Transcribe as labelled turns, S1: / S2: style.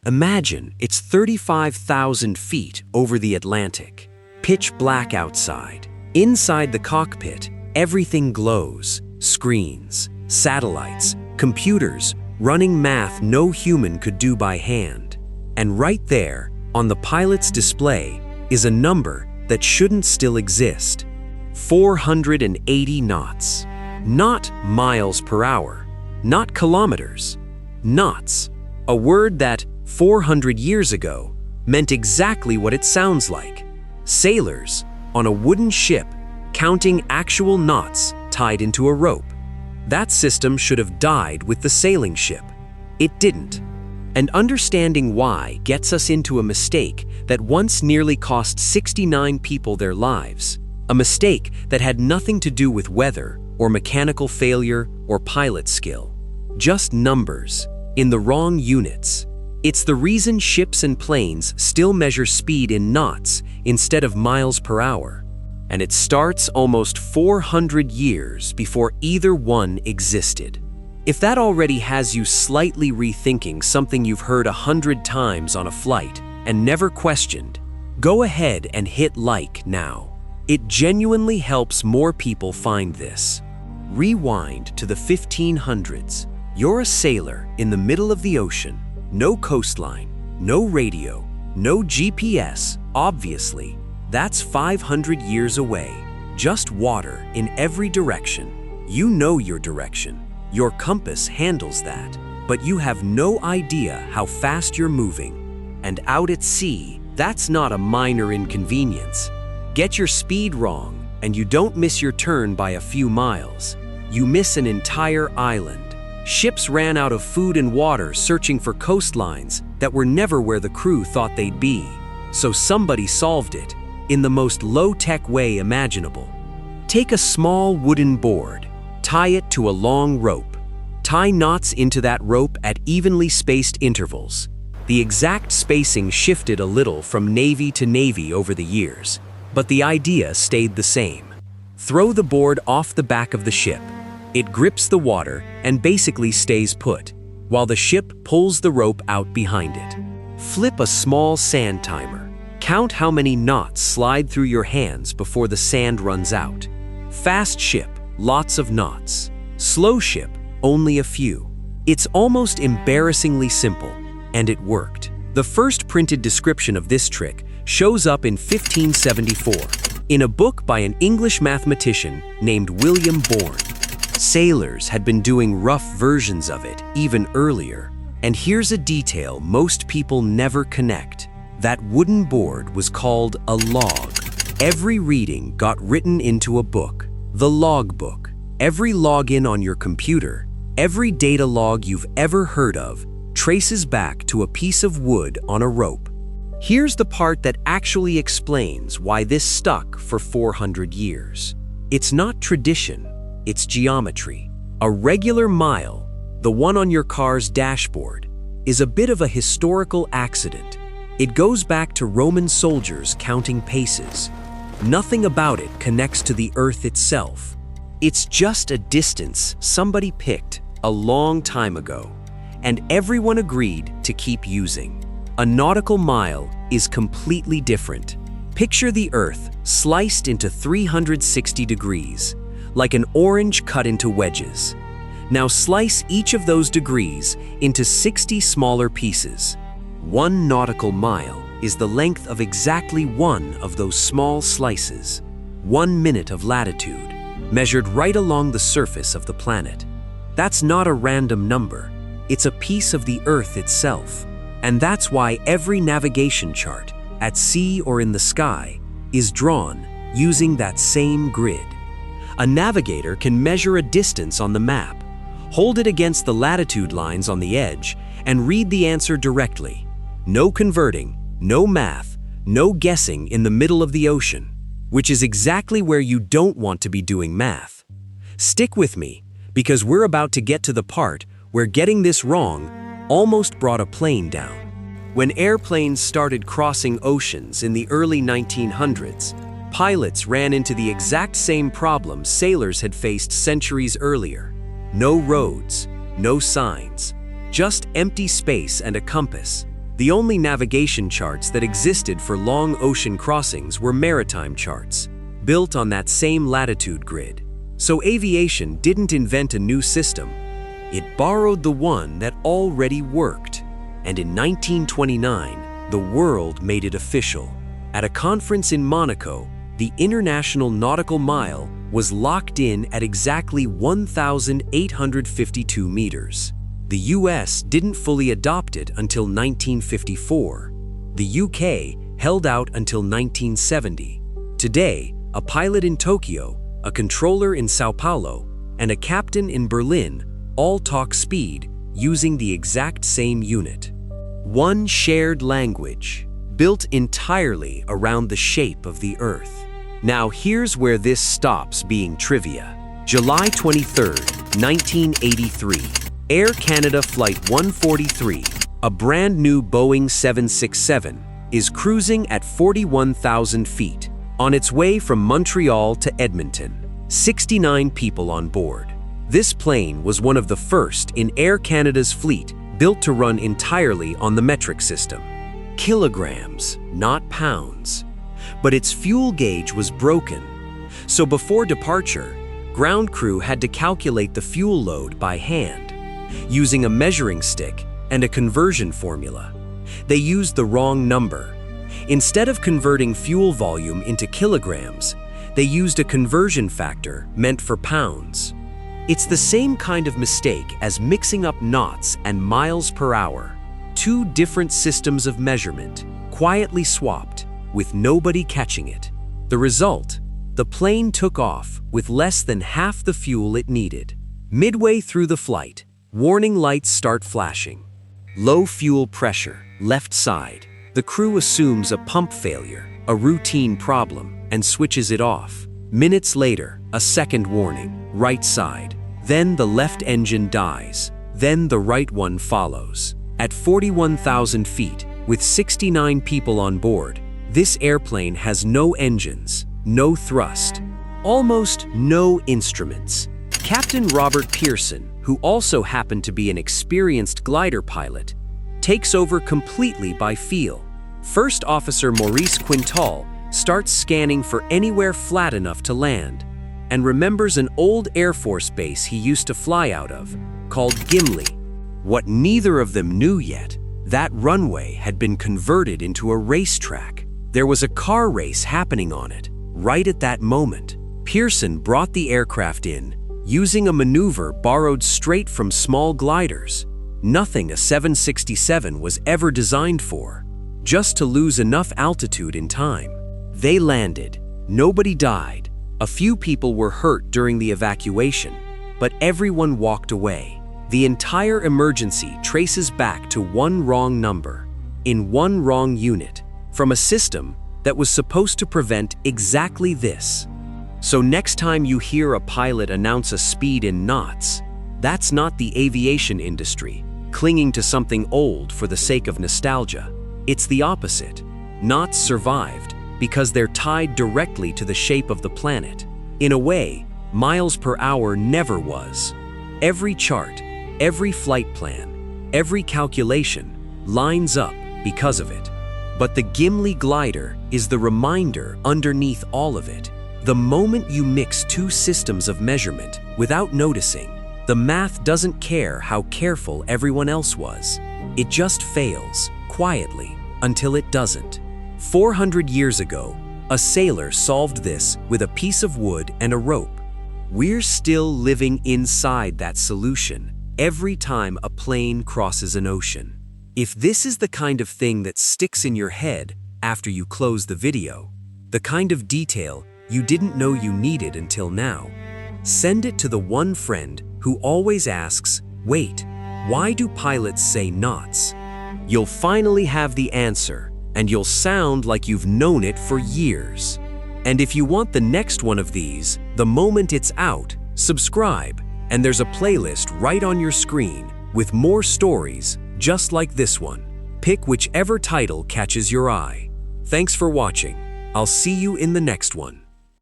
S1: Imagine it's 35,000 feet over the Atlantic, pitch black outside. Inside the cockpit, everything glows: screens, satellites, computers, running math no human could do by hand. And right there, on the pilot's display, is a number that shouldn't still exist: 480 knots. Not miles per hour, not kilometers, knots. A word that, 400 years ago, meant exactly what it sounds like: sailors on a wooden ship counting actual knots tied into a rope. That system should have died with the sailing ship. It didn't. And understanding why gets us into a mistake that once nearly cost 69 people their lives. A mistake that had nothing to do with weather or mechanical failure or pilot skill. Just numbers, in the wrong units. It's the reason ships and planes still measure speed in knots instead of miles per hour. And it starts almost 400 years before either one existed. If that already has you slightly rethinking something you've heard 100 times on a flight and never questioned, go ahead and hit like now. It genuinely helps more people find this. Rewind to the 1500s. You're a sailor in the middle of the ocean. No coastline, no radio, no GPS, obviously. That's 500 years away. Just water in every direction. You know your direction. Your compass handles that. But you have no idea how fast you're moving. And out at sea, that's not a minor inconvenience. Get your speed wrong, and you don't miss your turn by a few miles. You miss an entire island. Ships ran out of food and water searching for coastlines that were never where the crew thought they'd be. So somebody solved it in the most low-tech way imaginable. Take a small wooden board, tie it to a long rope. Tie knots into that rope at evenly spaced intervals. The exact spacing shifted a little from navy to navy over the years, but the idea stayed the same. Throw the board off the back of the ship. It grips the water and basically stays put, while the ship pulls the rope out behind it. Flip a small sand timer. Count how many knots slide through your hands before the sand runs out. Fast ship, lots of knots. Slow ship, only a few. It's almost embarrassingly simple, and it worked. The first printed description of this trick shows up in 1574, in a book by an English mathematician named William Bourne. Sailors had been doing rough versions of it even earlier. And here's a detail most people never connect. That wooden board was called a log. Every reading got written into a book, the logbook. Every login on your computer, every data log you've ever heard of, traces back to a piece of wood on a rope. Here's the part that actually explains why this stuck for 400 years. It's not tradition. It's geometry. A regular mile, the one on your car's dashboard, is a bit of a historical accident. It goes back to Roman soldiers counting paces. Nothing about it connects to the Earth itself. It's just a distance somebody picked a long time ago, and everyone agreed to keep using. A nautical mile is completely different. Picture the Earth sliced into 360 degrees. Like an orange cut into wedges. Now slice each of those degrees into 60 smaller pieces. 1 nautical mile is the length of exactly one of those small slices. 1 minute of latitude, measured right along the surface of the planet. That's not a random number. It's a piece of the Earth itself. And that's why every navigation chart, at sea or in the sky, is drawn using that same grid. A navigator can measure a distance on the map, hold it against the latitude lines on the edge, and read the answer directly. No converting, no math, no guessing in the middle of the ocean, which is exactly where you don't want to be doing math. Stick with me, because we're about to get to the part where getting this wrong almost brought a plane down. When airplanes started crossing oceans in the early 1900s, pilots ran into the exact same problem sailors had faced centuries earlier. No roads, no signs, just empty space and a compass. The only navigation charts that existed for long ocean crossings were maritime charts, built on that same latitude grid. So aviation didn't invent a new system. It borrowed the one that already worked. And in 1929, the world made it official. At a conference in Monaco, the International Nautical Mile was locked in at exactly 1,852 meters. The US didn't fully adopt it until 1954. The UK held out until 1970. Today, a pilot in Tokyo, a controller in Sao Paulo, and a captain in Berlin all talk speed using the exact same unit. One shared language, built entirely around the shape of the Earth. Now here's where this stops being trivia. July 23, 1983. Air Canada Flight 143, a brand new Boeing 767, is cruising at 41,000 feet on its way from Montreal to Edmonton. 69 people on board. This plane was one of the first in Air Canada's fleet built to run entirely on the metric system. Kilograms, not pounds. But its fuel gauge was broken. So before departure, ground crew had to calculate the fuel load by hand, using a measuring stick and a conversion formula. They used the wrong number. Instead of converting fuel volume into kilograms, they used a conversion factor meant for pounds. It's the same kind of mistake as mixing up knots and miles per hour. Two different systems of measurement, quietly swapped, with nobody catching it. The result? The plane took off with less than half the fuel it needed. Midway through the flight, warning lights start flashing. Low fuel pressure, left side. The crew assumes a pump failure, a routine problem, and switches it off. Minutes later, a second warning, right side. Then the left engine dies. Then the right one follows. At 41,000 feet, with 69 people on board, this airplane has no engines, no thrust, almost no instruments. Captain Robert Pearson, who also happened to be an experienced glider pilot, takes over completely by feel. First Officer Maurice Quintal starts scanning for anywhere flat enough to land, and remembers an old Air Force base he used to fly out of, called Gimli. What neither of them knew yet, that runway had been converted into a racetrack. There was a car race happening on it, right at that moment. Pearson brought the aircraft in, using a maneuver borrowed straight from small gliders. Nothing a 767 was ever designed for, just to lose enough altitude in time. They landed. Nobody died. A few people were hurt during the evacuation, but everyone walked away. The entire emergency traces back to one wrong number, in one wrong unit, from a system that was supposed to prevent exactly this. So next time you hear a pilot announce a speed in knots, that's not the aviation industry clinging to something old for the sake of nostalgia. It's the opposite. Knots survived because they're tied directly to the shape of the planet. In a way, miles per hour never was. Every chart, every flight plan, every calculation lines up because of it. But the Gimli glider is the reminder underneath all of it. The moment you mix two systems of measurement without noticing, the math doesn't care how careful everyone else was. It just fails, quietly, until it doesn't. 400 years ago, a sailor solved this with a piece of wood and a rope. We're still living inside that solution every time a plane crosses an ocean. If this is the kind of thing that sticks in your head after you close the video, the kind of detail you didn't know you needed until now, send it to the one friend who always asks, "Wait, why do pilots say knots?" You'll finally have the answer, and you'll sound like you've known it for years. And if you want the next one of these, the moment it's out, subscribe, and there's a playlist right on your screen with more stories just like this one. Pick whichever title catches your eye. Thanks for watching. I'll see you in the next one.